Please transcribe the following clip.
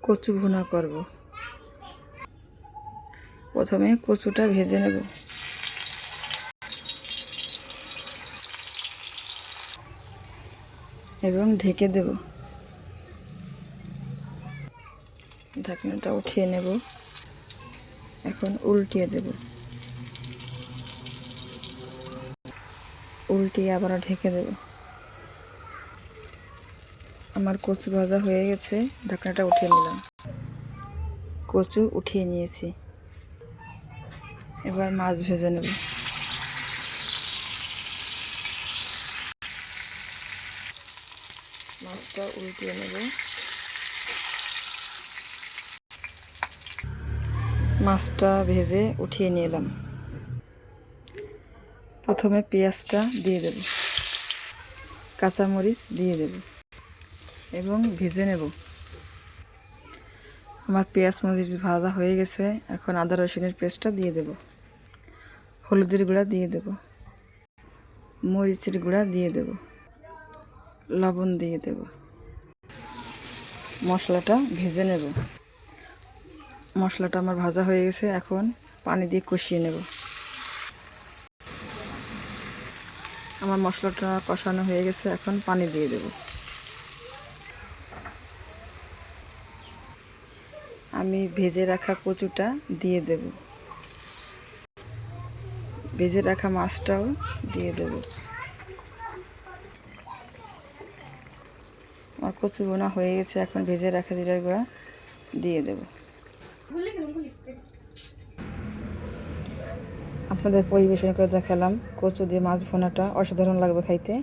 কচু ভুনা করব। প্রথমে কচুটা ভেজে নেব। এবং ঢেকে দেব। ঢাকনাটা উঠিয়ে নেব। এখন উল্টিয়ে দেব। উল্টিয়ে আবার ঢেকে দেব। আমার কচু ভাজা হয়ে গেছে, ঢাকনাটা উঠিয়ে নিলাম। কচু উঠিয়ে নিয়েছি। এবার মাছ ভেজে নেব। মাছটা উল্টিয়ে নেব। মাছটা ভেজে উঠিয়ে নিলাম। প্রথমে পেঁয়াজটা দিয়ে দেব, কাঁচামরিচ দিয়ে দেব এবং ভেজে নেব। আমার পেঁয়াজ মরিচ ভাজা হয়ে গেছে। এখন আদা রসুনের পেস্টটা দিয়ে দেব। হলুদের গুঁড়া দিয়ে দেব, মরিচের গুঁড়া দিয়ে দেব, লবণ দিয়ে দেব। মশলাটা ভেজে নেব। মশলাটা আমার ভাজা হয়ে গেছে। এখন পানি দিয়ে কষিয়ে নেব। আমার মশলাটা কষানো হয়ে গেছে। এখন পানি দিয়ে দেব। আমি ভেজে রাখা কচুটা দিয়ে দেব। ভেজে রাখা মাছটাও দিয়ে দেব। আমার কচু বোনা হয়ে গেছে। এখন ভেজে রাখা জিরার গুঁড়া দিয়ে দেব। আপনাদের পরিবেশন করে দেখালাম কচু দিয়ে মাছ ভুনাটা। অসাধারণ লাগবে খাইতে।